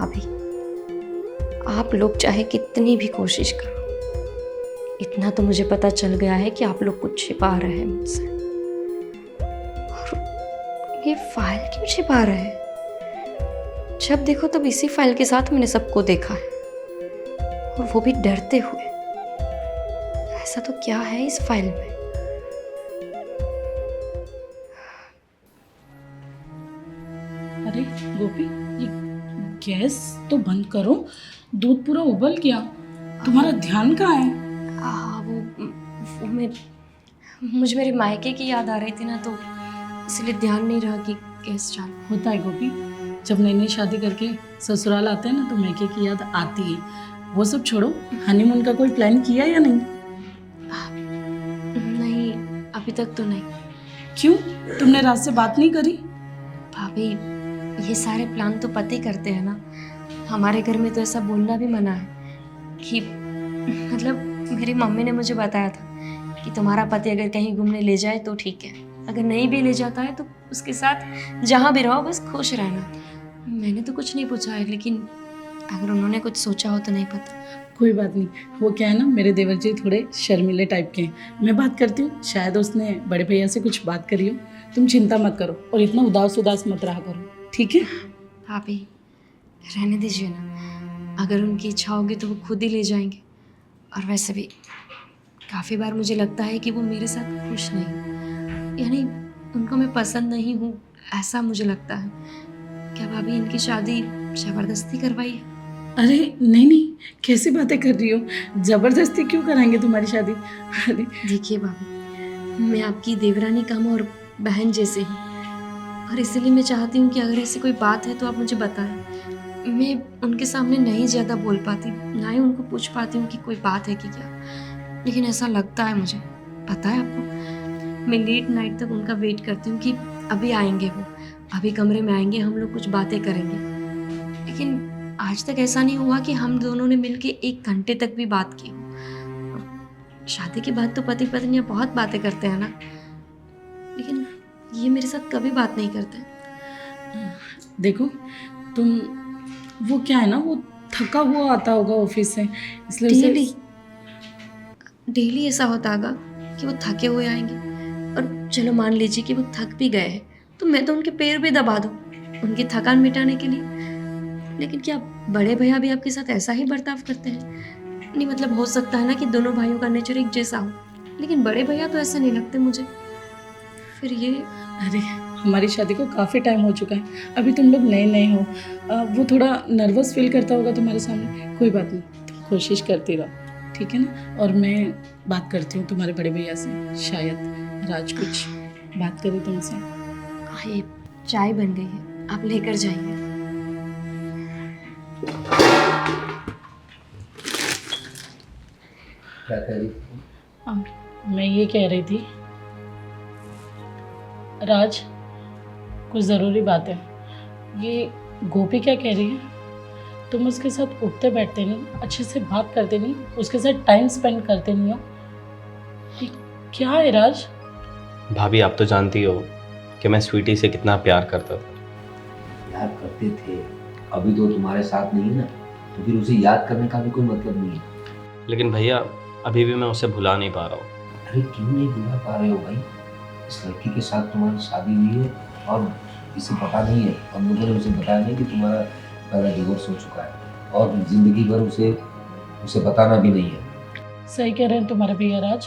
भाभी, आप लोग चाहे कितनी भी कोशिश करो, इतना तो मुझे पता चल गया है कि आप लोग कुछ छिपा रहे हैं मुझसे। और ये फाइल क्यों छिपा रहे हैं? जब देखो तब इसी फाइल के साथ मैंने सबको देखा है, और वो भी डरते हुए। ऐसा तो क्या है इस फाइल में? अरे गोपी, ये गैस तो बंद करो, दूध पूरा उबल गया। तुम्हारा ध्यान कहाँ है? हाँ, वो मुझे मेरे मायके की याद आ रही थी ना, तो इसलिए ध्यान नहीं रहा कि गैस चालू। होता है गोपी, जब नई नई शादी करके ससुराल आते हैं ना तो मैके की याद आती है। वो सब छोड़ो, हनीमून का कोई प्लान किया या नहीं? नहीं, अभी तक तो नहीं। क्यों, तुमने रात से बात नहीं करी? भाभी, ये सारे प्लान तो पति करते हैं ना। हमारे घर में तो ऐसा बोलना भी मना है कि मतलब मेरी मम्मी ने मुझे बताया था कि तुम्हारा पति अगर कहीं घूमने ले जाए तो ठीक है, अगर नहीं भी ले जाता है तो उसके साथ जहाँ भी रहो बस खुश रहना। मैंने तो कुछ नहीं पूछा है, लेकिन अगर उन्होंने कुछ सोचा हो तो नहीं पता। कोई बात नहीं, वो क्या है ना, मेरे देवर जी थोड़े शर्मीले टाइप के हैं। मैं बात करती हूँ, शायद उसने बड़े भैया से कुछ बात करी हो। तुम चिंता मत करो और इतना उदास उदास मत रहा करो, ठीक है? भाभी, रहने दीजिए ना, अगर उनकी इच्छा होगी तो वो खुद ही ले जाएंगे। और वैसे भी काफ़ी बार मुझे लगता है कि वो मेरे साथ खुश नहीं, यानी उनको मैं पसंद नहीं हूँ, ऐसा मुझे लगता है। क्या भाभी इनकी शादी ज़बरदस्ती करवाई है? अरे नहीं नहीं, कैसी बातें कर रही हो? जबरदस्ती क्यों कराएंगे तुम्हारी शादी? अरे देखिए भाभी, मैं आपकी देवरानी कम और बहन जैसे हूँ, और इसीलिए मैं चाहती हूँ कि अगर ऐसी कोई बात है तो आप मुझे बताएं। मैं उनके सामने नहीं ज़्यादा बोल पाती, ना ही उनको पूछ पाती हूँ कि कोई बात है कि क्या, लेकिन ऐसा लगता है मुझे। पता है आपको, मैं लेट नाइट तक उनका वेट करती हूँ कि अभी आएंगे वो, अभी कमरे में आएंगे, हम लोग कुछ बातें करेंगे। लेकिन आज तक ऐसा नहीं हुआ कि हम दोनों ने मिलके 1 घंटे तक भी बात की हो। शादी के बाद तो पति पत्नियां बहुत बातें करते हैं ना, लेकिन ये मेरे साथ कभी बात नहीं करते। देखो तुम, वो क्या है ना, वो थका हुआ आता होगा ऑफिस से, इसलिए डेली उसे डेली ऐसा होता होगा कि वो थके हुए आएंगे, और चलो मान लीजिए कि वो थक भी गए हैं, तो मैं तो उनके पैर भी दबा दूँ उनकी थकान मिटाने के लिए। लेकिन क्या बड़े भैया भी आपके साथ ऐसा ही बर्ताव करते हैं? नहीं, मतलब हो सकता है ना कि दोनों भाइयों का नेचर एक जैसा हो, लेकिन बड़े भैया तो ऐसे नहीं लगते मुझे। फिर ये अरे हमारी शादी को काफ़ी टाइम हो चुका है, अभी तुम लोग नए नए हो। वो थोड़ा नर्वस फील करता होगा तुम्हारे सामने। कोई बात नहीं, तुम कोशिश करती रहो, ठीक है ना? और मैं बात करती हूँ तुम्हारे बड़े भैया से, शायद राज कुछ बात करे तुमसे। ये चाय बन गई है, आप लेकर जाइए। क्या कह रही? मैं ये कह रही थी राज, कुछ ज़रूरी बात है। ये गोपी क्या कह रही है, तुम उसके साथ उठते बैठते नहीं, अच्छे से बात करते नहीं, उसके साथ टाइम स्पेंड करते नहीं हो, ये क्या है राज? भाभी आप तो जानती हो कि मैं स्वीटी से कितना प्यार करता था। याद करते थे, अभी तो तुम्हारे साथ नहीं है ना, तो फिर उसे याद करने का भी कोई मतलब नहीं है। लेकिन भैया अभी भी मैं उसे भुला नहीं पा रहा हूँ। अरे क्यों नहीं भुला पा रहे हो भाई? इस लड़की के साथ तुम्हारी शादी हुई है और इसे पता नहीं है, हम लोगों ने उसे बताया नहीं कि तुम्हारा पहला डिवोर्स हो चुका है, और जिंदगी भर उसे बताना भी नहीं है। सही कह रहे हैं तुम्हारे भैया राज,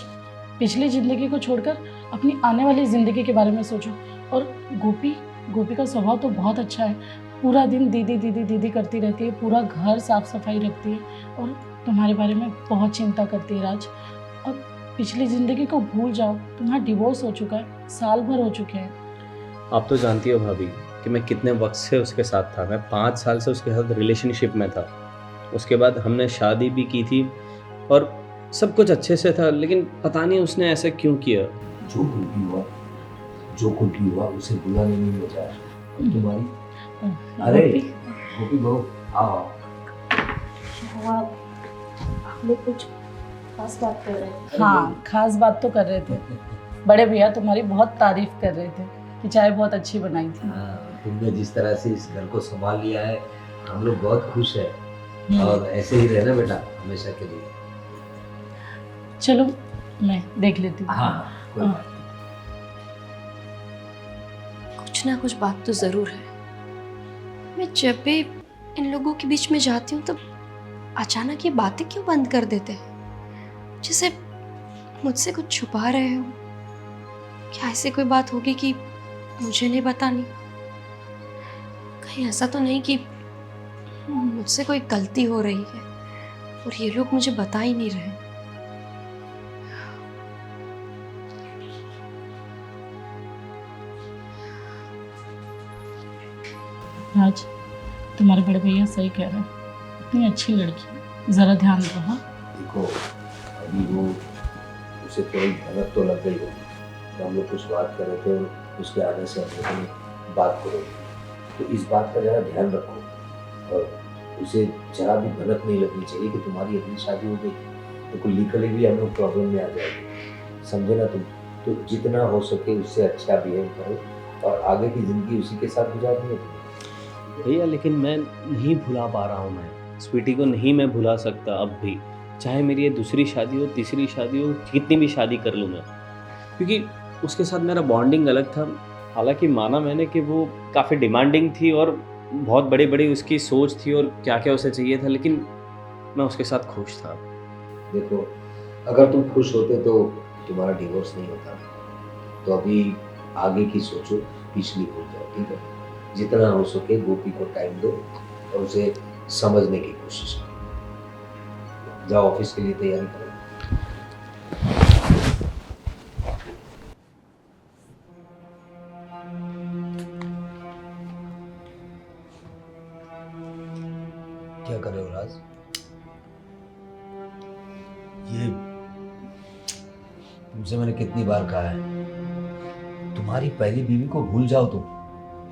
पिछली ज़िंदगी को छोड़कर अपनी आने वाली ज़िंदगी के बारे में सोचो। और गोपी का स्वभाव तो बहुत अच्छा है, पूरा दिन दीदी दीदी दीदी करती रहती है, पूरा घर साफ सफाई रखती है और तुम्हारे बारे में बहुत चिंता करती है राज। अब पिछली ज़िंदगी को भूल जाओ, तुम्हारा डिवोर्स हो चुका है, साल भर हो चुके हैं। आप तो जानती हो भाभी कि मैं कितने वक्त से उसके साथ था। मैं 5 साल से उसके साथ रिलेशनशिप में था। उसके बाद हमने शादी भी की थी और सब कुछ अच्छे से था, लेकिन पता नहीं उसने ऐसा क्यों किया। जो कुछ भी हुआ उसे भुलाने नहीं होता है। और तुम्हारी अरे गोपी बहू, आओ। आप लोग कुछ खास बात कर रहे हैं? हाँ, खास बात तो कर रहे थे। बड़े भैया तुम्हारी बहुत तारीफ कर रहे थे कि चाय बहुत अच्छी बनाई थी। तुमने जिस तरह से इस घर को संभाल लिया है, हम लोग बहुत खुश हैं और ऐसे ही रहना बेटा हमेशा के लिए। चलो मैं देख लेती हूँ। हाँ कोई हाँ। बात कुछ ना कुछ बात तो ज़रूर है। मैं जब भी इन लोगों के बीच में जाती हूँ तब अचानक ये बातें क्यों बंद कर देते हैं, जैसे मुझसे कुछ छुपा रहे हो। क्या ऐसी कोई बात होगी कि मुझे नहीं बतानी? कहीं ऐसा तो नहीं कि मुझसे कोई गलती हो रही है और ये लोग मुझे बता ही नहीं रहे। राज, तुम्हारे बड़े भैया सही कह रहे हैं, इतनी अच्छी लड़की है, ज़रा ध्यान दो। हाँ देखो अभी वो उसे थोड़ी भनक तो लग गई होगी तो हम लोग कुछ बात कर रहे थे और उसके आने से हम लोगों ने बात करो, तो इस बात का ज़रा ध्यान रखो और उसे जरा भी भनक नहीं लगनी चाहिए कि तुम्हारी अपनी शादी हो गई तो कोई लीगली भी हम लोग प्रॉब्लम में आ जाएगी, समझे ना तुम। तो जितना हो सके उससे अच्छा बिहेव करो और आगे की ज़िंदगी उसी के साथ गुजारनी है तुम्हें। भैया लेकिन मैं नहीं भुला पा रहा हूँ, मैं स्वीटी को नहीं मैं भुला सकता अब भी, चाहे मेरी ये दूसरी शादी हो तीसरी शादी हो, कितनी भी शादी कर लूँ मैं, क्योंकि उसके साथ मेरा बॉन्डिंग अलग था। हालांकि माना मैंने कि वो काफ़ी डिमांडिंग थी और बहुत बड़ी बड़ी उसकी सोच थी और क्या क्या उसे चाहिए था, लेकिन मैं उसके साथ खुश था। देखो अगर तुम खुश होते तो तुम्हारा डिवोर्स नहीं होता, तो अभी आगे की सोचो, पिछली भूल जाओ, ठीक है। जितना हो सके गोपी को टाइम दो और उसे समझने की कोशिश करो। जाओ ऑफिस के लिए तैयारी करो। क्या कर रहे हो राज? ये तुमसे मैंने कितनी बार कहा है तुम्हारी पहली बीवी को भूल जाओ तुम,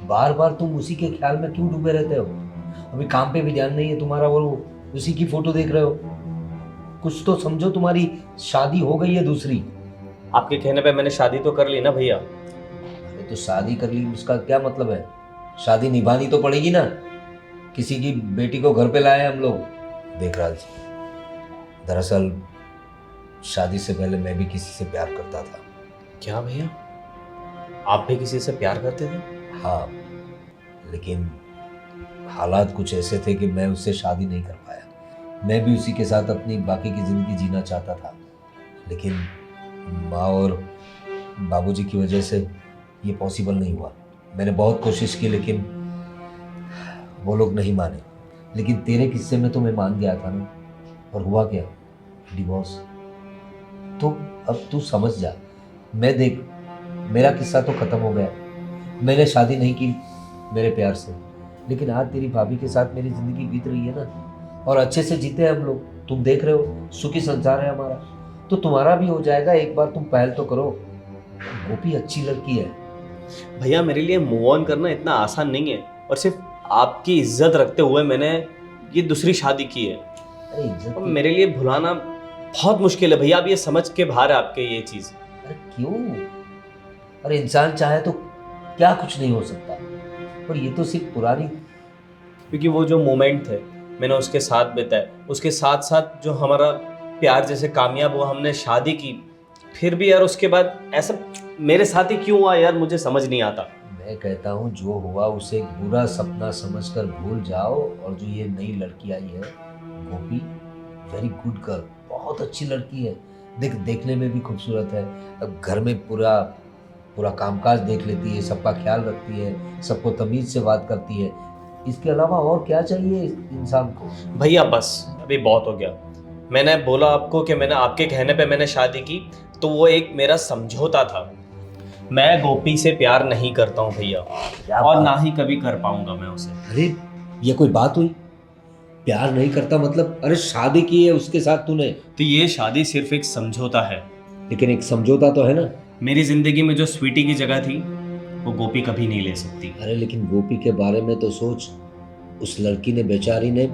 बार बार तुम उसी के ख्याल में क्यों डूबे रहते हो? अभी काम पे भी ध्यान नहीं है तुम्हारा और उसी की फोटो देख रहे हो। कुछ तो समझो, तुम्हारी शादी हो गई है दूसरी। आपके कहने पे मैंने शादी तो कर ली ना भैया। अरे तो शादी कर ली उसका क्या मतलब है? शादी निभानी तो पड़ेगी ना, किसी की बेटी को घर पे लाए हम लोग। देख राज, दरअसल शादी से पहले मैं भी किसी से प्यार करता था। क्या भैया, आप भी किसी से प्यार करते थे? हाँ, लेकिन हालात कुछ ऐसे थे कि मैं उससे शादी नहीं कर पाया। मैं भी उसी के साथ अपनी बाकी की ज़िंदगी जीना चाहता था, लेकिन माँ और बाबूजी की वजह से ये पॉसिबल नहीं हुआ। मैंने बहुत कोशिश की लेकिन वो लोग नहीं माने। लेकिन तेरे किस्से में तो मैं मान गया था ना, और हुआ क्या? डिवोर्स। तो अब तू समझ जा। मैं देख, मेरा किस्सा तो ख़त्म हो गया, मैंने शादी नहीं की मेरे प्यार से, लेकिन आज तेरी भाभी के साथ मेरी ज़िंदगी बीत रही है ना, और अच्छे से जीते हैं हम लोग। तुम देख रहे हो सुखी संसार है हमारा, तो तुम्हारा भी हो जाएगा। एक बार तुम पहल तो करो। गोपी अच्छी लड़की है भैया, मेरे लिए मूव ऑन करना इतना आसान नहीं है, और सिर्फ आपकी इज्जत रखते हुए मैंने ये दूसरी शादी की है। अरे इज्जत अब मेरे लिए भुलाना बहुत मुश्किल है भैया, आप ये समझ के बाहर है आपके ये चीज़। अरे क्यों? अरे इंसान चाहे तो क्या कुछ नहीं हो सकता, और ये तो सिर्फ पुरानी। क्योंकि वो जो मोमेंट थे मैंने उसके साथ बिताए, उसके साथ साथ जो हमारा प्यार जैसे कामयाब हुआ, हमने शादी की, फिर भी यार उसके बाद ऐसा मेरे साथ ही क्यों हुआ यार, मुझे समझ नहीं आता। मैं कहता हूँ जो हुआ उसे एक बुरा सपना समझकर भूल जाओ। और जो ये नई लड़की आई है गोपी, वेरी गुड गर्ल, बहुत अच्छी लड़की है। देखने में भी खूबसूरत है। अब घर में पूरा कामकाज देख लेती है, सबका ख्याल रखती है, सबको तमीज़ से बात करती है। इसके अलावा और क्या चाहिए इंसान को? भैया बस अभी बहुत हो गया। मैंने बोला आपको कि मैंने आपके कहने पे मैंने शादी की, तो वो एक मेरा समझौता था। मैं गोपी से प्यार नहीं करता हूँ भैया, और ना ही कभी कर पाऊंगा मैं उसे। अरे ये कोई बात हुई? प्यार नहीं करता मतलब? अरे शादी की है उसके साथ तूने, तो ये शादी सिर्फ एक समझौता है। लेकिन एक समझौता तो है ना। मेरी जिंदगी में जो स्वीटी की जगह थी वो गोपी कभी नहीं ले सकती। अरे लेकिन गोपी के बारे में तो सोच। उस लड़की ने, बेचारी ने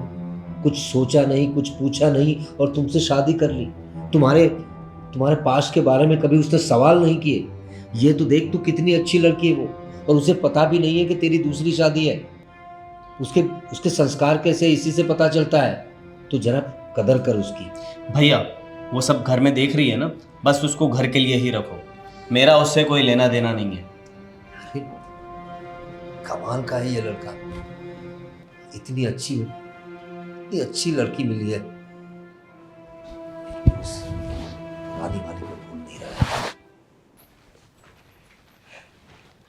कुछ सोचा नहीं, कुछ पूछा नहीं, और तुमसे शादी कर ली। तुम्हारे पास्ट के बारे में कभी उसने सवाल नहीं किए। ये तो देख, तू कितनी अच्छी लड़की है वो, और उसे पता भी नहीं है कि तेरी दूसरी शादी है। उसके उसके संस्कार कैसे इसी से पता चलता है। तो जरा कदर कर उसकी। भैया वो सब घर में देख रही है ना, बस उसको घर के लिए ही रखो, मेरा उससे कोई लेना देना नहीं है। अरे कमाल का है ये लड़का, इतनी अच्छी लड़की मिली है। वाली को भूल नहीं रहा।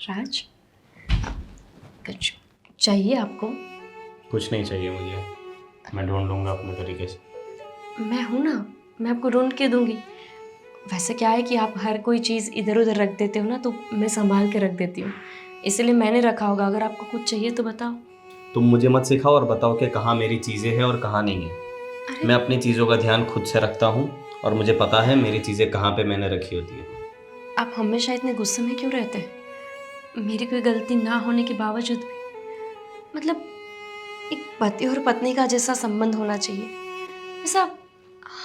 राज, कुछ चाहिए आपको? कुछ नहीं चाहिए मुझे, मैं ढूंढ लूँगा अपने तरीके से। मैं हूँ ना, मैं आपको ढूंढ के दूंगी। वैसे क्या है कि आप हर कोई चीज़ इधर उधर रख देते हो ना, तो मैं संभाल के रख देती हूँ, इसलिए मैंने रखा होगा। अगर आपको कुछ चाहिए तो बताओ। तुम मुझे मत सिखाओ और बताओ कि कहाँ मेरी चीज़ें हैं और कहाँ नहीं है। अरे मैं अपनी चीज़ों का ध्यान खुद से रखता हूँ और मुझे पता है मेरी चीज़ें कहाँ पे मैंने रखी होती है। आप हमेशा इतने गुस्से में क्यों रहते हैं? मेरी कोई गलती ना होने के बावजूद भी, मतलब एक पति और पत्नी का जैसा संबंध होना चाहिए, ऐसा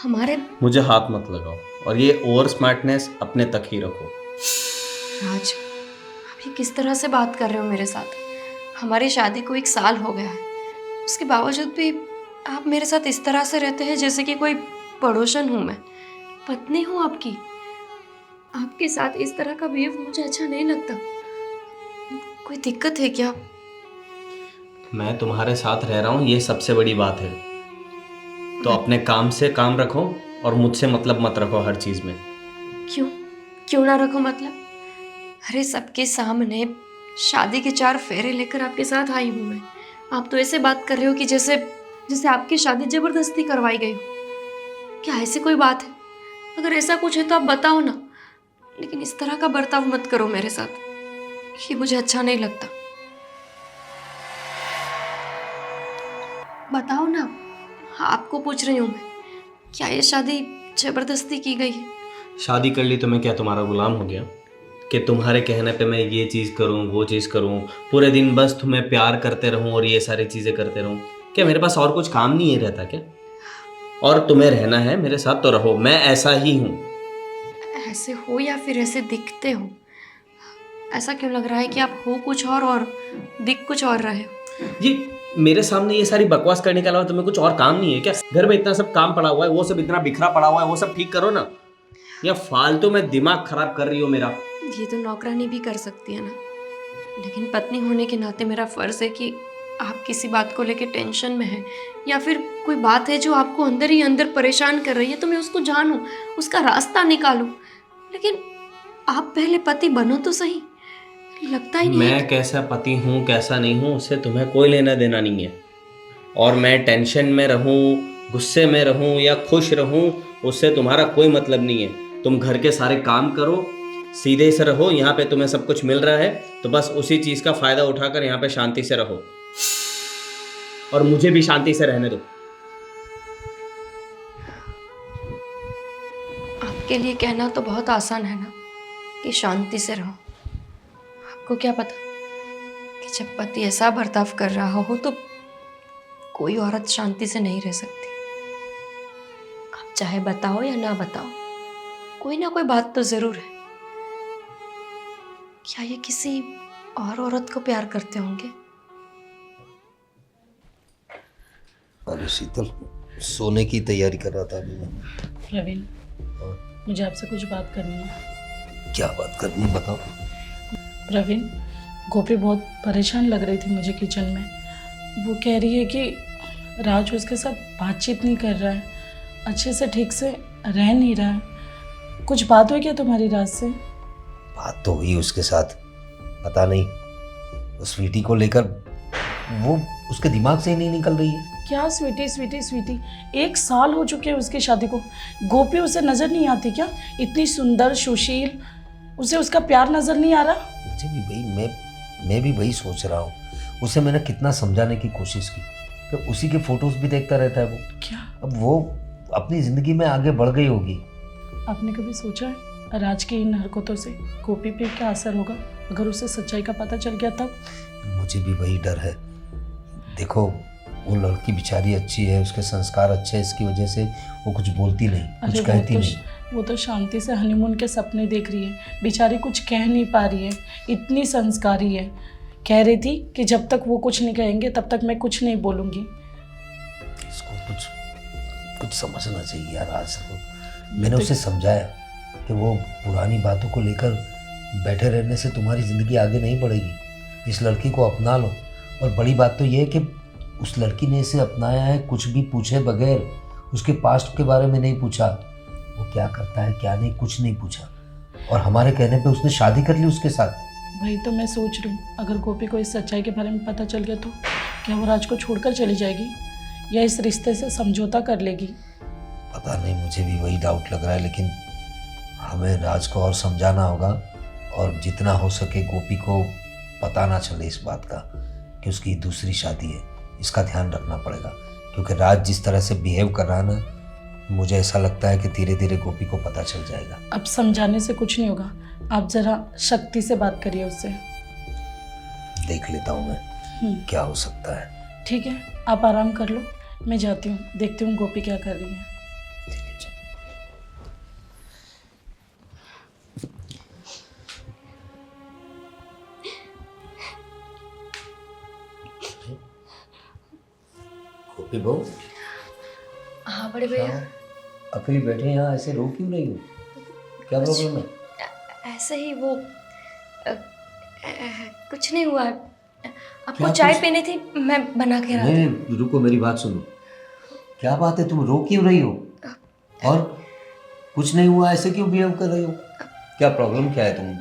हमारे। मुझे हाथ मत लगाओ और ये ओवर स्मार्टनेस अपने तक ही रखो। राज, आप ये किस तरह से बात कर रहे हो मेरे साथ? हमारी शादी को 1 साल हो गया है, उसके बावजूद भी आप मेरे साथ इस तरह से रहते हैं जैसे कि कोई पड़ोसन हूँ। मैं पत्नी हूँ आपकी। आपके साथ इस तरह का बिहेव मुझे अच्छा नहीं लगता। कोई दिक्कत है क्या? मैं तुम्हारे साथ रह रहा हूँ, ये सबसे बड़ी बात है। तो अपने काम से काम रखो और मुझसे मतलब मत रखो हर चीज़ में। क्यों ना रखो मतलब? अरे सबके सामने शादी के 4 फेरे लेकर आपके साथ आई हूँ मैं। आप तो ऐसे बात कर रहे हो कि जैसे आपकी शादी जबरदस्ती करवाई गई हो। क्या ऐसी कोई बात है? अगर ऐसा कुछ है तो आप बताओ ना, लेकिन इस तरह का बर्ताव मत करो मेरे साथ, ये मुझे अच्छा नहीं लगता। बताओ ना, आपको पूछ रही हूँ मैं, क्या ये शादी जबरदस्ती की गई है? शादी कर ली तो मैं क्या तुम्हारा गुलाम हो गया कि तुम्हारे कहने पे मैं ये चीज़ करूँ वो चीज़ करूँ, पूरे दिन बस तुम्हें प्यार करते रहूँ और ये सारी चीज़ें करते रहूँ? क्या मेरे पास और कुछ काम नहीं है रहता क्या? और तुम्हें रहना है मेरे साथ तो रहो, मैं ऐसा ही हूँ। ऐसे हो या फिर ऐसे दिखते हो? ऐसा क्यों लग रहा है कि आप हो कुछ और दिख कुछ और रहे हो? ये मेरे सामने ये सारी बकवास करने के अलावा तुम्हें कुछ और काम नहीं है क्या? घर में इतना सब काम पड़ा हुआ है, वो सब इतना बिखरा पड़ा हुआ है, वो सब ठीक करो ना। या फालतू में दिमाग खराब कर रही हो मेरा। ये तो नौकरानी भी कर सकती है ना, लेकिन पत्नी होने के नाते मेरा फ़र्ज़ है कि आप किसी बात को लेके टेंशन में हैं या फिर कोई बात है जो आपको अंदर ही अंदर परेशान कर रही है, तो मैं उसको जानूं, उसका रास्ता निकालूं। लेकिन आप पहले पति बनो तो सही। लगता ही नहीं है मैं कैसा पति हूँ कैसा नहीं हूँ उससे तुम्हें कोई लेना देना नहीं है। और मैं टेंशन में रहूँ, गुस्से में रहूँ या खुश रहूँ, उससे तुम्हारा कोई मतलब नहीं है। तुम घर के सारे काम करो, सीधे से रहो। यहाँ पे तुम्हें सब कुछ मिल रहा है तो बस उसी चीज़ का फ़ायदा उठाकर यहाँ पे शांति से रहो और मुझे भी शांति से रहने दो। आपके लिए कहना तो बहुत आसान है ना कि शांति से रहो। आपको क्या पता कि जब पति ऐसा बर्ताव कर रहा हो तो कोई औरत शांति से नहीं रह सकती। आप चाहे बताओ या ना बताओ, कोई ना कोई बात तो जरूर है। क्या ये किसी और औरत को प्यार करते होंगे? अरे शीतल, सोने की तैयारी कर रहा था अभी मैं। प्रवीण, मुझे आपसे कुछ बात करनी है। क्या बात करनी, बताओ। प्रवीण, गोपी बहुत परेशान लग रही थी मुझे किचन में। वो कह रही है कि राज उसके साथ बातचीत नहीं कर रहा है, अच्छे से ठीक से रह नहीं रहा है। कुछ बात हुई क्या तुम्हारी राज से? बात तो हुई उसके साथ, पता नहीं उस स्वीटी को लेकर वो उसके दिमाग से ही नहीं निकल रही है। क्या स्वीटी स्वीटी स्वीटी? 1 साल हो चुके हैं उसकी शादी को। गोपी उसे नजर नहीं आती क्या? इतनी सुंदर सुशील, उसे उसका प्यार नजर नहीं आ रहा? मुझे भी भाई, मैं भी वही सोच रहा हूँ। उसे मैंने कितना समझाने की कोशिश की कि उसी के फोटोज भी देखता रहता है वो। क्या अब वो अपनी जिंदगी में आगे बढ़ गई होगी। आपने कभी सोचा है राज की इन हरकतों से गोपी पे क्या असर होगा अगर उसे सच्चाई का पता चल गया तब? मुझे भी वही डर है। देखो, वो लड़की बेचारी अच्छी है, उसके संस्कार अच्छे हैं, इसकी वजह से वो कुछ बोलती नहीं, कुछ कहती नहीं। वो तो शांति से हनीमून के सपने देख रही है, बेचारी कुछ कह नहीं पा रही है। इतनी संस्कारी है, कह रही थी कि जब तक वो कुछ नहीं कहेंगे तब तक मैं कुछ नहीं बोलूँगी। इसको कुछ कुछ समझना चाहिए यार। आज मैंने उसे समझाया कि वो पुरानी बातों को लेकर बैठे रहने से तुम्हारी ज़िंदगी आगे नहीं बढ़ेगी। इस लड़की को अपना लो। और बड़ी बात तो ये है कि उस लड़की ने इसे अपनाया है कुछ भी पूछे बगैर। उसके पास्ट के बारे में नहीं पूछा, वो क्या करता है क्या नहीं, कुछ नहीं पूछा। और हमारे कहने पे उसने शादी कर ली उसके साथ। वही तो मैं सोच रही हूँ, अगर गोपी को इस सच्चाई के बारे में पता चल गया तो क्या वो राज को छोड़कर चली जाएगी या इस रिश्ते से समझौता कर लेगी? पता नहीं, मुझे भी वही डाउट लग रहा है। लेकिन हमें राज को और समझाना होगा और जितना हो सके गोपी को पता ना चले इस बात का कि उसकी दूसरी शादी है। इसका ध्यान रखना पड़ेगा क्योंकि राज जिस तरह से बिहेव कर रहा है ना, मुझे ऐसा लगता है कि धीरे धीरे गोपी को पता चल जाएगा। अब समझाने से कुछ नहीं होगा, आप जरा शक्ति से बात करिए उससे। देख लेता हूँ मैं क्या हो सकता है। ठीक है, आप आराम कर लो, मैं जाती हूँ, देखती हूँ गोपी क्या कर रही है। ठीक है, चल। गोपी बहू, हाँ बड़े भैया। अकेली बैठे यहाँ ऐसे रो क्यों रही हो? क्या प्रॉब्लम है? ऐसे ही वो कुछ नहीं हुआ। आपको क्या चाय कुछ- पीनी थी, मैं बना के नहीं नहीं, रुको, मेरी बात सुनो। क्या बात है, तुम रो क्यों रही हो? और कुछ नहीं हुआ, ऐसे क्यों बिहेव कर रही हो? क्या प्रॉब्लम क्या है तुम?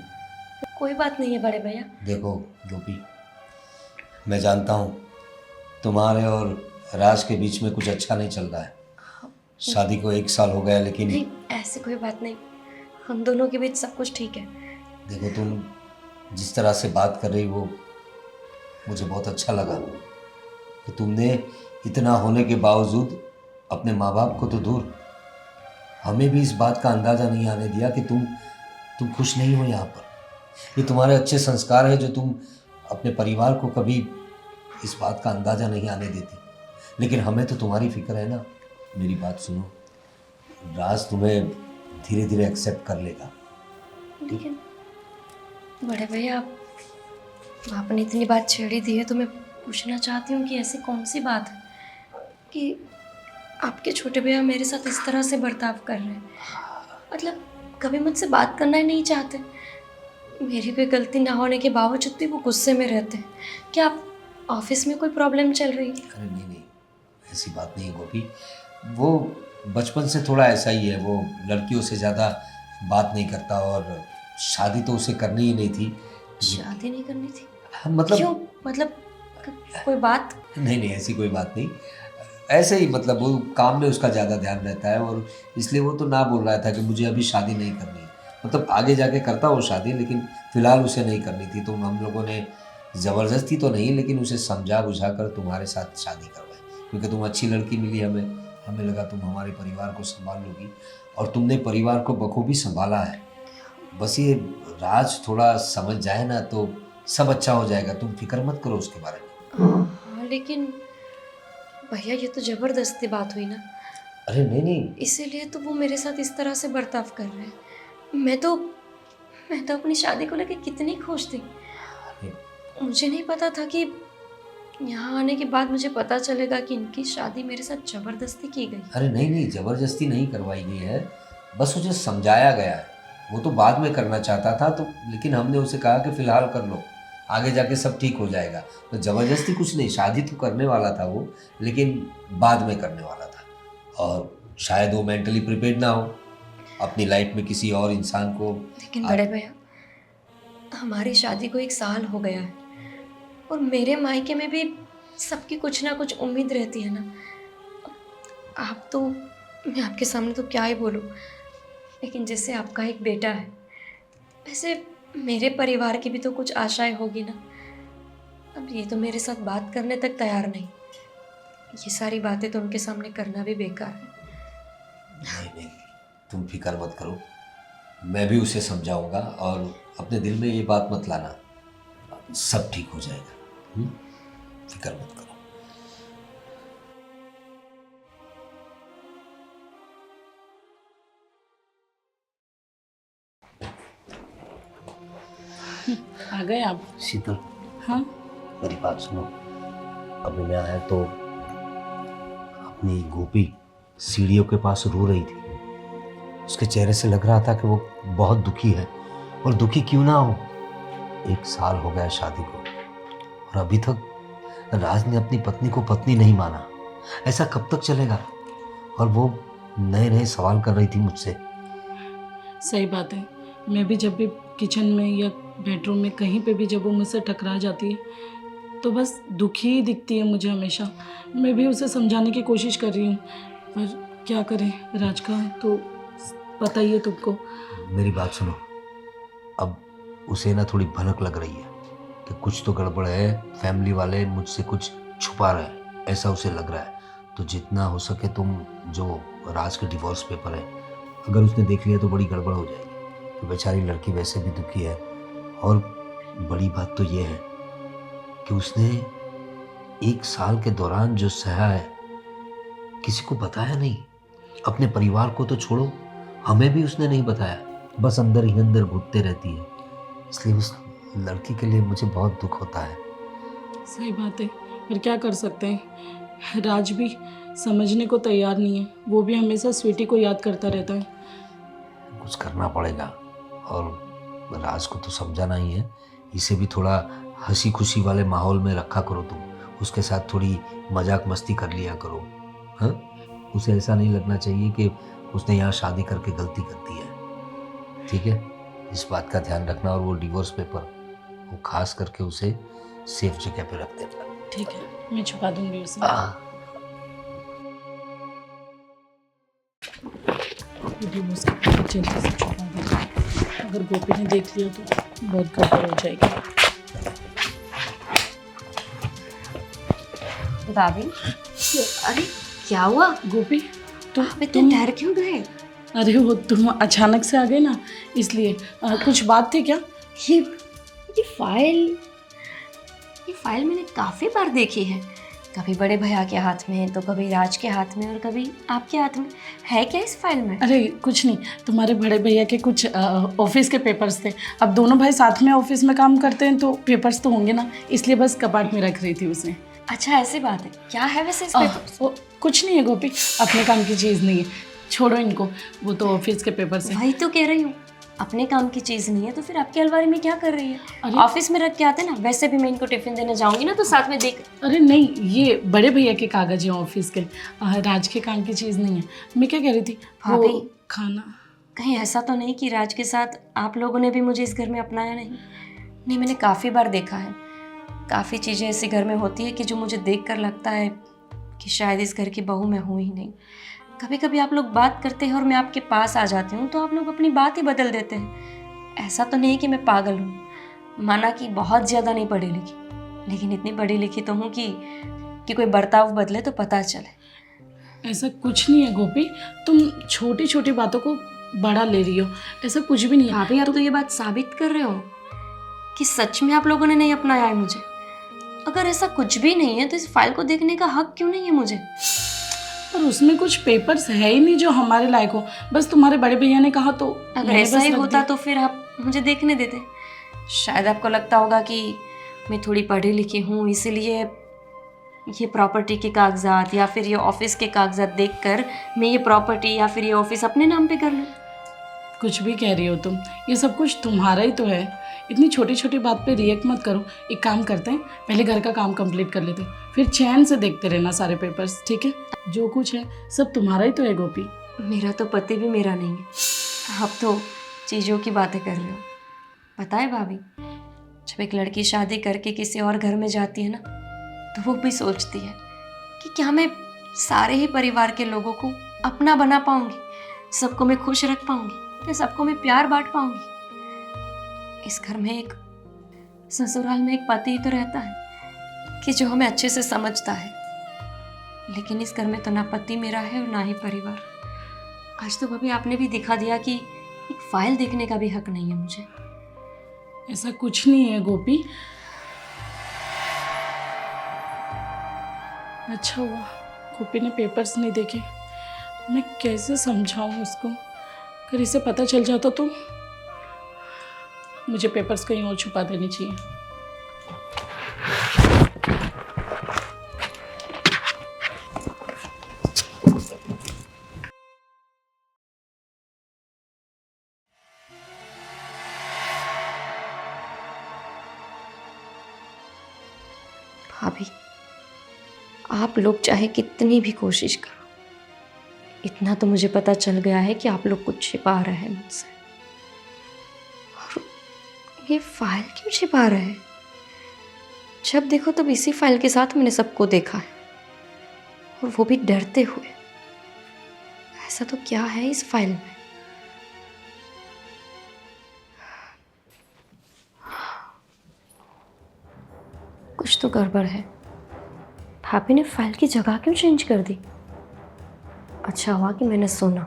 कोई बात नहीं है बड़े भैया। देखो गोपी, मैं जानता हूँ तुम्हारे और राज के बीच में कुछ अच्छा नहीं चल रहा है। शादी को 1 साल हो गया, लेकिन नहीं, ऐसी कोई बात नहीं, हम दोनों के बीच सब कुछ ठीक है। देखो, तुम जिस तरह से बात कर रही हो मुझे बहुत अच्छा लगा कि तुमने इतना होने के बावजूद अपने माँ बाप को तो दूर, हमें भी इस बात का अंदाज़ा नहीं आने दिया कि तुम खुश नहीं हो यहाँ पर। ये तुम्हारे अच्छे संस्कार है जो तुम अपने परिवार को कभी इस बात का अंदाज़ा नहीं आने देती। लेकिन हमें तो तुम्हारी फिक्र है ना। मेरी बात सुनो, राज तुम्हें धीरे धीरे एक्सेप्ट कर लेगा। लेकिन बड़े भैया, आपने इतनी बात छेड़ी दी है तो मैं पूछना चाहती हूँ कि ऐसी कौन सी बात है कि आपके छोटे भैया मेरे साथ इस तरह से बर्ताव कर रहे हैं? मतलब कभी मुझसे बात करना ही नहीं चाहते। मेरी कोई गलती ना होने के बावजूद भी वो गुस्से में रहते हैं। क्या आप ऑफिस में कोई प्रॉब्लम चल रही है? अरे नहीं नहीं, ऐसी बात नहीं है गोपी। वो बचपन से थोड़ा ऐसा ही है। वो लड़कियों से ज़्यादा बात नहीं करता और शादी तो उसे करनी ही नहीं थी। शादी नहीं करनी थी? मतलब क्यों? मतलब कोई बात? नहीं नहीं, ऐसी कोई बात नहीं। ऐसे ही, मतलब वो काम में उसका ज़्यादा ध्यान रहता है और इसलिए वो तो ना बोल रहा था कि मुझे अभी शादी नहीं करनी है। मतलब आगे जाके करता वो शादी, लेकिन फ़िलहाल उसे नहीं करनी थी। तो हम लोगों ने ज़बरदस्ती तो नहीं, लेकिन उसे समझा बुझा कर तुम्हारे साथ शादी करवाई क्योंकि तुम अच्छी लड़की मिली हमें लगा तुम हमारे परिवार को संभाल लोगी और तुमने परिवार को बखूबी संभाला है। बस ये राज थोड़ा समझ जाए ना तो सब अच्छा हो जाएगा। तुम फिक्र मत करो उसके बारे में। हाँ, लेकिन भैया ये तो ज़बरदस्ती बात हुई ना। अरे नहीं नहीं, इसीलिए तो वो मेरे साथ इस तरह से बर्ताव कर रहे हैं। मैं तो अपनी शादी को लेकर कितनी खुश थी। मुझे नहीं पता था कि यहाँ आने के बाद मुझे पता चलेगा कि इनकी शादी मेरे साथ ज़बरदस्ती की गई। अरे नहीं नहीं, ज़बरदस्ती नहीं करवाई गई है, बस उसे समझाया गया है। वो तो बाद में करना चाहता था तो, लेकिन हमने उसे कहा कि फ़िलहाल कर लो, आगे जाके सब ठीक हो जाएगा। तो ज़बरदस्ती कुछ नहीं, शादी तो करने वाला था वो, लेकिन बाद में करने वाला था। और शायद वो मेंटली प्रिपेयर्ड ना हो अपनी लाइफ में किसी और इंसान को। लेकिन बड़े भैया, हमारी शादी को 1 साल हो गया है और मेरे मायके में भी सबकी कुछ ना कुछ उम्मीद रहती है ना। आप तो, मैं आपके सामने तो क्या ही बोलूँ, लेकिन जैसे आपका एक बेटा है वैसे मेरे परिवार की भी तो कुछ आशाएं होगी ना। अब ये तो मेरे साथ बात करने तक तैयार नहीं। ये सारी बातें तो उनके सामने करना भी बेकार है। नहीं नहीं, तुम फिक्र मत करो, मैं भी उसे समझाऊंगा और अपने दिल में ये बात मत लाना, सब ठीक हो जाएगा। फिक्र मत करो। आ गए आप? शीतल, हाँ मेरी बात सुनो, अभी मैं आया तो अपनी गोपी सीढ़ियों के पास रो रही थी। उसके चेहरे से लग रहा था कि वो बहुत दुखी है, और दुखी क्यों ना हो, 1 साल हो गया शादी को और अभी तक राज ने अपनी पत्नी को पत्नी नहीं माना। ऐसा कब तक चलेगा? और वो नए नए सवाल कर रही थी मुझसे। सही बात है, मैं भी जब भी किचन में या बेडरूम में कहीं पे भी जब वो मुझसे टकरा जाती है तो बस दुखी ही दिखती है मुझे हमेशा। मैं भी उसे समझाने की कोशिश कर रही हूँ, पर क्या करें, राज का तो पता ही है तुमको। मेरी बात सुनो, अब उसे ना थोड़ी भनक लग रही है कि कुछ तो गड़बड़ है, फैमिली वाले मुझसे कुछ छुपा रहे हैं, ऐसा उसे लग रहा है। तो जितना हो सके तुम जो राज के डिवोर्स पेपर है, अगर उसने देख लिया तो बड़ी गड़बड़ हो जाएगी। तो बेचारी लड़की वैसे भी दुखी है, और बड़ी बात तो ये है कि उसने 1 साल के दौरान जो सहा है किसी को बताया नहीं। अपने परिवार को तो छोड़ो, हमें भी उसने नहीं बताया, बस अंदर ही अंदर घुटते रहती है। इसलिए उस लड़की के लिए मुझे बहुत दुख होता है। सही बात है, पर क्या कर सकते हैं, राज भी समझने को तैयार नहीं है। वो भी हमेशा स्वीटी को याद करता रहता है। कुछ करना पड़ेगा, और राज को तो समझाना ही है। इसे भी थोड़ा हंसी खुशी वाले माहौल में रखा करो तुम, उसके साथ थोड़ी मजाक मस्ती कर लिया करो। हाँ, उसे ऐसा नहीं लगना चाहिए कि उसने यहाँ शादी करके गलती कर दी है। ठीक है, इस बात का ध्यान रखना। और वो डिवोर्स पेपर वो खास करके उसे सेफ जगह पे रख देना। ठीक है, मैं छुपा दूंगी उसे। डिवोर्स के पेपर जल्दी से छुपा दूंगी, अगर गोपी ने देख लिया तो बहुत गड़बड़ हो जाएगी। भाभी, अरे क्या हुआ? गोपी आप इतने डर क्यों गए? अरे वो तुम अचानक से आ गए ना, इसलिए कुछ बात थी क्या? ये फाइल मैंने काफ़ी बार देखी है, कभी बड़े भैया के हाथ में, तो कभी राज के हाथ में, और कभी आपके हाथ में। है क्या इस फाइल में? अरे कुछ नहीं, तुम्हारे बड़े भैया के कुछ ऑफिस के पेपर्स थे। अब दोनों भाई साथ में ऑफिस में काम करते हैं तो पेपर्स तो होंगे ना, इसलिए बस कपाट में रख रही थी उसे। अच्छा ऐसी बात है, क्या है वैसे इस पेपर? कुछ नहीं है गोपी, अपने काम की चीज़ नहीं है, छोड़ो इनको, वो तो ऑफिस के पेपर्स हैं। वही तो कह रही हूँ, अपने काम की चीज़ नहीं है तो फिर आपकी अलमारी में क्या कर रही है? अरे ऑफिस में रख के आते ना, वैसे भी मैं इनको टिफिन देने जाऊंगी ना तो साथ में देख। अरे नहीं, ये बड़े भैया के कागज हैं ऑफिस के, राज के काम की चीज़ नहीं है। मैं क्या कह रही थी, वो भाभी, खाना कहीं ऐसा तो नहीं कि राज के साथ आप लोगों ने भी मुझे इस घर में अपनाया नहीं? नहीं, मैंने काफ़ी बार देखा है, काफ़ी चीज़ें ऐसे घर में होती है कि जो मुझे देखकर लगता है कि शायद इस घर की बहू मैं हूँ ही नहीं। कभी कभी आप लोग बात करते हैं और मैं आपके पास आ जाती हूँ तो आप लोग अपनी बात ही बदल देते हैं। ऐसा तो नहीं कि मैं पागल हूँ, माना कि बहुत ज़्यादा नहीं पढ़ी लिखी, लेकिन इतनी पढ़ी लिखी तो हूँ कि कोई बर्ताव बदले तो पता चले। ऐसा कुछ नहीं है गोपी, तुम छोटी छोटी बातों को बड़ा ले रही हो, ऐसा कुछ भी नहीं है। भाभी, आप तो ये बात साबित कर रहे हो कि सच में आप लोगों ने नहीं अपनाया है मुझे। अगर ऐसा कुछ भी नहीं है तो इस फाइल को देखने का हक क्यों नहीं है मुझे? पर उसमें कुछ पेपर्स है ही नहीं जो हमारे लायक हो, बस तुम्हारे बड़े भैया ने कहा तो अगर ऐसा ही होता तो फिर आप मुझे देखने देते। शायद आपको लगता होगा कि मैं थोड़ी पढ़ी लिखी हूँ, इसीलिए ये प्रॉपर्टी के कागजात या फिर ये ऑफिस के कागजात देखकर मैं ये प्रॉपर्टी या फिर ये ऑफिस अपने नाम पे कर लूँ। कुछ भी कह रही हो तुम, ये सब कुछ तुम्हारा ही तो है। इतनी छोटी छोटी बात पे रिएक्ट मत करो। एक काम करते हैं, पहले घर का काम कंप्लीट कर लेते हैं, फिर चैन से देखते रहना सारे पेपर्स, ठीक है? जो कुछ है सब तुम्हारा ही तो है गोपी। मेरा तो पति भी मेरा नहीं है, आप तो चीज़ों की बातें कर रहे हो। पता है भाभी, जब एक लड़की शादी करके किसी और घर में जाती है ना तो वो भी सोचती है कि क्या मैं सारे ही परिवार के लोगों को अपना बना पाऊंगी, सबको मैं खुश रख पाऊंगी, या सबको मैं प्यार बांट पाऊंगी। इस घर में एक ससुराल में एक पति ही तो रहता है कि जो हमें अच्छे से समझता है, लेकिन इस घर में तो ना पति मेरा है और ना ही परिवार। आज तो भाभी आपने भी दिखा दिया कि एक फाइल देखने का भी हक नहीं है मुझे। ऐसा कुछ नहीं है गोपी। अच्छा हुआ गोपी ने पेपर्स नहीं देखे, मैं कैसे समझाऊं उसको, अगर इसे पता चल जाता तो मुझे पेपर्स कहीं और छुपा देनी चाहिए। भाभी, आप लोग चाहे कितनी भी कोशिश करो, इतना तो मुझे पता चल गया है कि आप लोग कुछ छिपा रहे हैं मुझसे। और ये फाइल क्यों छिपा रहे हैं? जब देखो तब इसी फाइल के साथ मैंने सबको देखा है, और वो भी डरते हुए। ऐसा तो क्या है इस फाइल में? कुछ तो गड़बड़ है। भाभी ने फाइल की जगह क्यों चेंज कर दी? अच्छा हुआ कि मैंने सुना।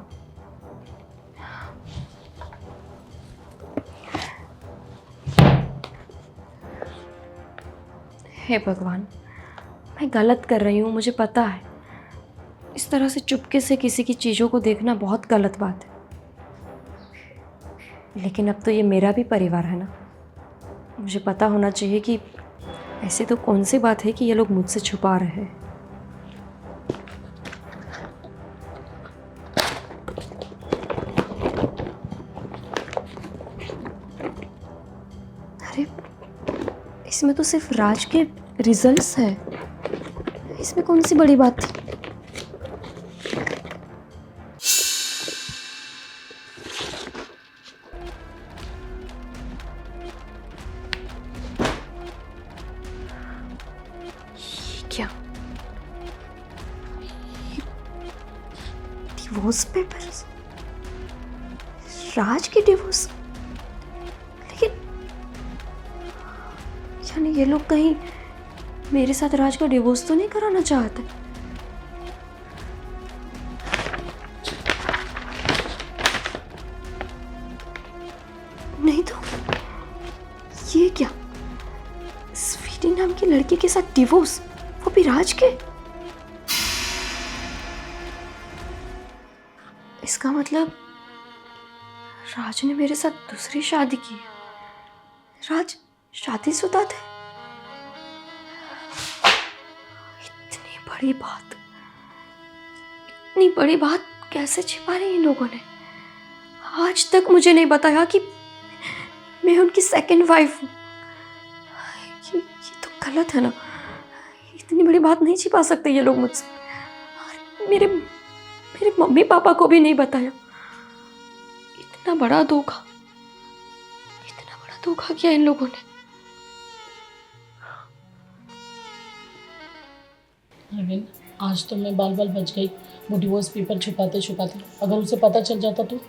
हे भगवान, मैं गलत कर रही हूँ, मुझे पता है। इस तरह से चुपके से किसी की चीज़ों को देखना बहुत गलत बात है, लेकिन अब तो ये मेरा भी परिवार है ना। मुझे पता होना चाहिए कि ऐसे तो कौन सी बात है कि ये लोग मुझसे छुपा रहे हैं। अरे, इसमें तो सिर्फ राज के रिजल्ट्स है, इसमें कौन सी बड़ी बात थी? क्या डिवोर्स पेपर्स? राज के डिवोर्स? लेकिन यानी ये लोग कहीं मेरे साथ राज का डिवोर्स तो नहीं कराना चाहते? नहीं तो ये क्या, स्वीटी नाम की लड़की के साथ डिवोर्स, वो भी राज के? इसका मतलब राज ने मेरे साथ दूसरी शादी की है। राज शादीशुदा थे। इतनी बड़ी बात कैसे छिपा ली इन लोगों ने? आज तक मुझे नहीं बताया कि मैं उनकी सेकंड वाइफ हूँ। ये तो गलत है ना। इतनी बड़ी बात नहीं छिपा सकते ये लोग मुझसे। और मेरे मम्मी पापा को भी नहीं बताया। इतना बड़ा धोखा किया इन लोगों ने। अरविंद, आज तो मैं बाल बच गई वो डिवोर्स पेपर छुपाते छुपाते। अगर उसे पता चल जाता तो?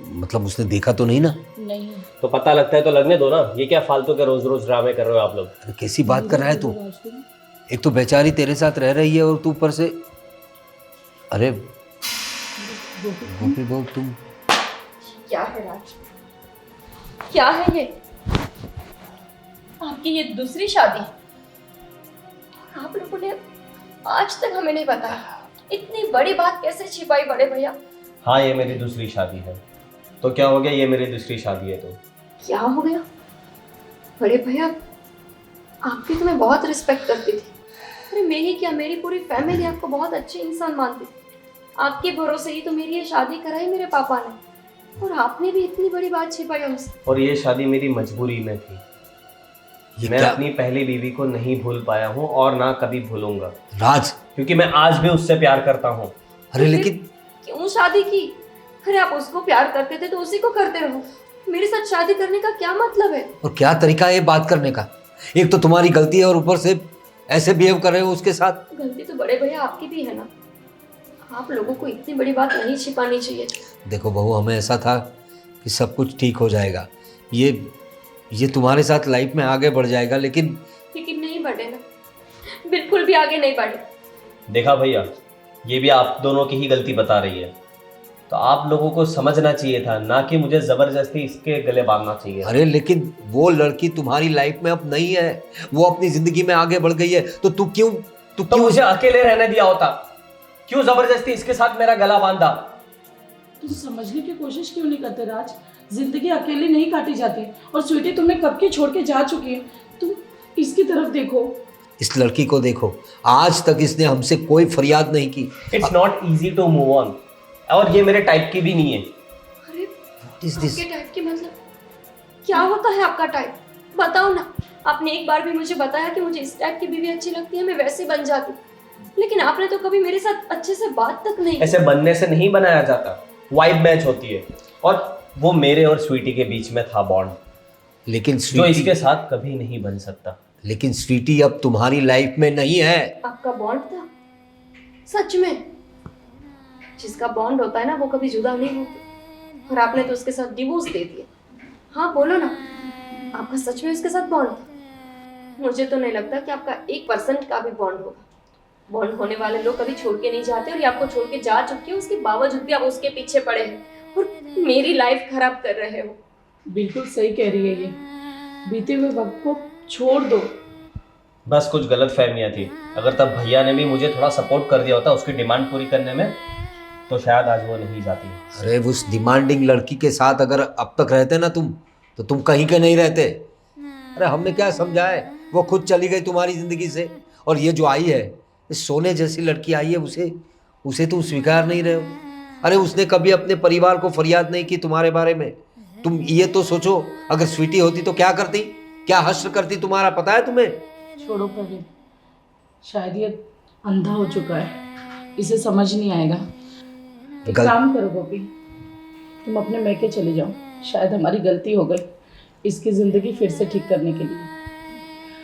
मतलब उसने देखा तो नहीं ना? नहीं। तो पता लगता है तो लगने दो ना। ये क्या फालतू के रोज रोज ड्रामे कर रहे हो आप लोग? अरे कैसी बात कर रहा है तू? एक तो बेचारी तेरे साथ रह रही है और तू ऊपर से। अरे गोपी बहू, तुम क्या है राज? क्या है ये? आपकी ये दूसरी शादी? आप लोगों ने आज तक हमें नहीं बताया। इतनी बड़ी बात कैसे छिपाई बड़े भैया? हाँ, ये मेरी दूसरी शादी है। तो क्या हो गया? ये मेरी दूसरी शादी है तो क्या हो गया? बड़े भैया, आपकी तो मैं बहुत रिस्पेक्ट करती थी। अरे मैं ही क्या, मेरी पूरी फैमिली आपको बहुत अच्छे इंसान मानती थी। आपके भरोसे ही तो मेरी ये शादी कराई मेरे पापा ने, और आपने भी इतनी बड़ी बात छिपाई हमसे। और ये शादी मेरी मजबूरी में थी। मैं अपनी पहली बीवी को नहीं भूल पाया हूँ और ना कभी भूलूंगा राज, क्योंकि मैं आज भी उससे प्यार करता हूँ। अरे लेकिन क्यों शादी की? अरे आप उसको प्यार करते थे तो उसी को करते रहो। मेरे साथ शादी करने का क्या मतलब है? और क्या तरीका है बात करने का? एक तो तुम्हारी गलती है और ऊपर से ऐसे बिहेव कर रहे हो उसके साथ। गलती तो बड़े भैया आपकी भी है ना। आप लोगों को इतनी बड़ी बात नहीं छिपानी चाहिए। देखो बहू, हमें ऐसा था कि सब कुछ ठीक हो जाएगा, ये तुम्हारे साथ लाइफ में आगे बढ़ जाएगा, लेकिन नहीं बढ़े ना, बिल्कुल भी आगे नहीं बढ़े। देखा भैया, ये भी आप दोनों की ही गलती बता रही है। तो आप लोगों को समझना चाहिए था, ना कि मुझे जबरदस्ती इसके गले बांधना चाहिए। अरे लेकिन वो लड़की तुम्हारी लाइफ में अब नहीं है, वो अपनी जिंदगी में आगे बढ़ गई है, तो तू क्यों मुझे अकेले रहने दिया होता? क्यों जबरदस्ती इसके साथ मेरा गला बांधा? तुम समझने की कोशिश क्यों नहीं करते राज? जिंदगी अकेली नहीं काटी जाती। और स्वीटी तुम्हें कब की छोड़ के जा चुकी है। तुम इसकी तरफ देखो, इस लड़की को देखो, आज तक इसने हमसे कोई फरियाद नहीं की। It's not easy to move on, और ये मेरे टाइप की भी नहीं है। अरे What is this? आपके टाइप की मतलब क्या होता है आपका टाइप? बताओ ना, आपने एक बार भी मुझे बताया कि मुझे इस टाइप की बीवी अच्छी लगती है, मैं वैसे बन जाती। लेकिन आपने तो कभी मेरे साथ अच्छे से बात तक नहीं की। ऐसे बनने से नहीं बनाया जाता, वाइब मैच होती है। और वो मेरे और स्वीटी के बीच में था बॉन्ड, लेकिन जो स्वीटी, इसके साथ कभी नहीं बन सकता। लेकिन स्वीटी अब तुम्हारी लाइफ में नहीं है। आपका बॉन्ड था सच में? जिसका बॉन्ड होता है ना वो कभी जुदा नहीं होता, और आपने तो उसके साथ डिवोर्स दे दिया। हाँ बोलो ना, आपका सच में उसके साथ बॉन्ड था? मुझे तो नहीं लगता कि आपका 1% का भी बॉन्ड होगा। बॉन्ड होने वाले लोग कभी छोड़ के नहीं जाते, और ये आपको छोड़ के जा चुके हैं, उसके बावजूद भी आप उसके पीछे पड़े हैं और मेरी लाइफ खराब कर रहे हो। बिल्कुल सही कह रही है ये। बीते हुए वक्त को छोड़ दो। बस कुछ गलत फहमियाँ थी। अगर तब भैया ने भी मुझे थोड़ा सपोर्ट कर दिया होता उसकी डिमांड पूरी करने में, तो शायद आज वो नहीं जाती। अरे उस डिमांडिंग लड़की के साथ अगर अब तक रहते ना तुम, तो तुम कहीं के नहीं रहते। अरे हमने क्या समझा है, वो खुद चली गई तुम्हारी जिंदगी से। और ये जो आई है, इस सोने जैसी लड़की आई है, उसे तुम स्वीकार नहीं रहे हो। अरे उसने कभी अपने परिवार को फरियाद नहीं की तुम्हारे बारे में। तुम ये तो सोचो, अगर स्वीटी होती तो क्या करती, क्या हश्र करती तुम्हारा, पता है तुम्हें? छोड़ो प्रवीण, शायद ये अंधा हो चुका है, इसे समझ नहीं आएगा। एक काम करो गोपी, तुम अपने मैके चले जाओ। शायद हमारी गलती हो गई इसकी ज़िंदगी फिर से ठीक करने के लिए।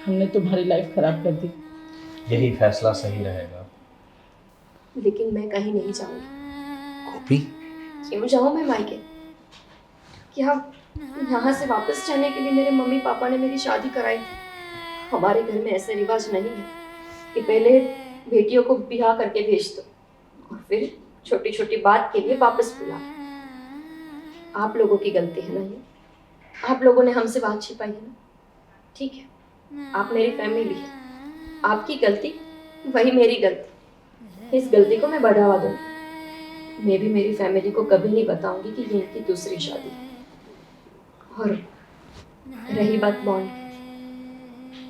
हमने तुम्हारी लाइफ खराब कर दी। यही फैसला सही रहेगा। लेकिन मैं कहीं नहीं जाऊंगी। गोपी, क्यों जाऊं मैं मायके? क्या यहाँ से वापस जाने के लिए मेरे मम्मी पापा ने मेरी शादी कराई थी? हमारे घर में ऐसे रिवाज नहीं है कि पहले बेटियों को ब्याह करके भेज दो और फिर छोटी छोटी बात के लिए वापस बुला। आप लोगों की गलती है ना ये, आप लोगों ने हमसे बात छिपाई है ना। ठीक है, आप मेरी फैमिली है, आपकी गलती वही मेरी गलती। इस गलती को मैं बढ़ावा दूंगी। मैं भी मेरी फैमिली को कभी नहीं बताऊंगी कि ये इनकी दूसरी शादी है। और रही बात बॉन्ड,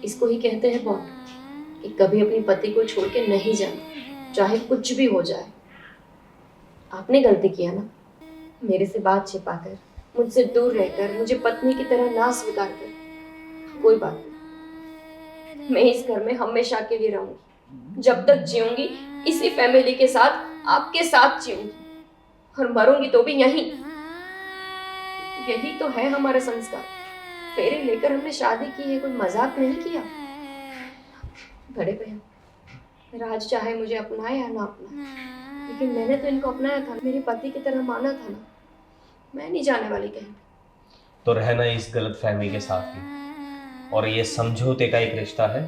इसको ही कहते हैं बॉन्ड, कि कभी अपनी पति को छोड़ के नहीं जाना, चाहे कुछ भी हो जाए। आपने गलती किया ना, मेरे से बात छिपाकर, मुझसे दूर रहकर, मुझे पत्नी की तरह ना स्वीकार कर। कोई बात नहीं, मैं इस घर में हमेशा के लिए रहूंगी। जब तक जीऊंगी इसी फैमिली के साथ, आपके साथ जीऊंगी, और मरूंगी तो भी यहीं। यही तो है हमारा संस्कार। फेरे लेकर हमने शादी की है, कोई मजाक नहीं किया। बड़े भैया, राज चाहे मुझे अपनाए या ना अपनाए, लेकिन मैंने तो इनको अपनाया था, मेरे पति की तरह माना था ना। मैं नहीं जाने वाली कहीं। तो रहना इस गलत फहमी के साथ ही, और ये समझौते का एक रिश्ता है,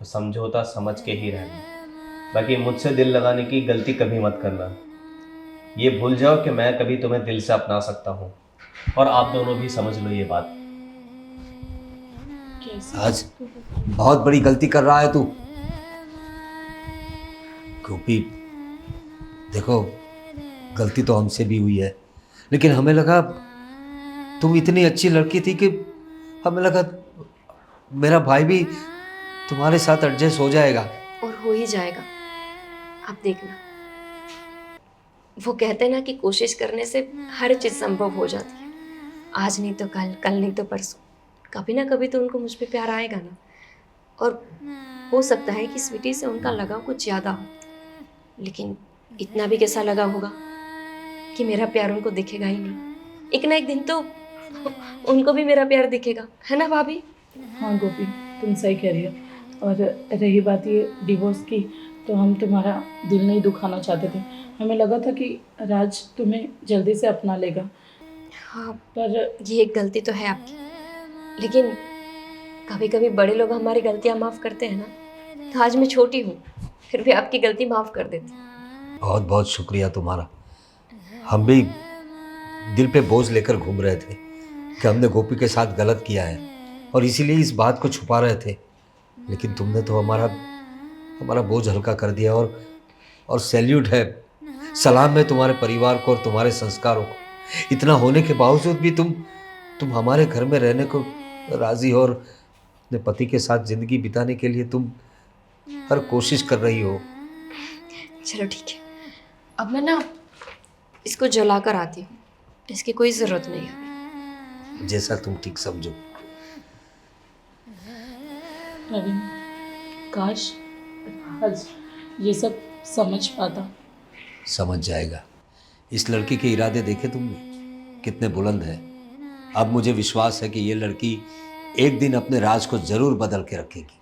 तो समझौता समझ के ही रहना। बाकी मुझसे दिल लगाने की गलती कभी मत करना। ये भूल जाओ कि मैं कभी तुम्हें दिल से अपना सकता हूँ, और आप दोनों भी समझ लो ये बात। आज बहुत बड़ी गलती कर रहा है तू। गोपी देखो, गलती तो हमसे भी हुई है, लेकिन हमें लगा तुम इतनी अच्छी लड़की थी कि हमें लगा मेरा भाई भी तुम्हारे साथ एडजस्ट हो जाएगा। और हो ही जाएगा, आप देखना। वो कहते हैं ना कि कोशिश करने से हर चीज़ संभव हो जाती है। आज नहीं तो कल, कल नहीं तो परसों, कभी ना कभी तो उनको मुझ पे प्यार आएगा ना। और हो सकता है कि स्वीटी से उनका लगाव कुछ ज़्यादा हो, लेकिन इतना भी कैसा लगा होगा कि मेरा प्यार उनको दिखेगा ही नहीं। एक ना एक दिन तो उनको भी मेरा प्यार दिखेगा, है ना भाभी? हाँ गोपी, तुम सही कह रही हो। और रही बात ये डिवोर्स की, तो हम तुम्हारा दिल नहीं दुखाना चाहते थे। हमें लगा था कि राज तुम्हें जल्दी से अपना लेगा। हाँ, पर ये एक गलती तो है आपकी, लेकिन कभी कभी बड़े लोग हमारी गलतियाँ माफ़ करते हैं ना। तो आज मैं छोटी हूँ, फिर भी आपकी गलती माफ़ कर देती हूँ। बहुत बहुत शुक्रिया तुम्हारा। हम भी दिल पे बोझ लेकर घूम रहे थे कि हमने गोपी के साथ गलत किया है, और इसीलिए इस बात को छुपा रहे थे। लेकिन तुमने तो हमारा बोझ हल्का कर दिया। और सैल्यूट है, सलाम है तुम्हारे परिवार को और तुम्हारे संस्कारों को। इतना होने के बावजूद भी तुम हमारे घर में रहने को राज़ी हो, और अपने पति के साथ ज़िंदगी बिताने के लिए तुम हर कोशिश कर रही हो। चलो ठीक है, अब मैं ना इसको जला कर आती हूँ, इसकी कोई ज़रूरत नहीं है। जैसा तुम ठीक समझो। प्रवीण, काश आज ये सब समझ पाता। समझ जाएगा। इस लड़की के इरादे देखे तुमने कितने बुलंद हैं। अब मुझे विश्वास है कि ये लड़की एक दिन अपने राज को ज़रूर बदल के रखेगी।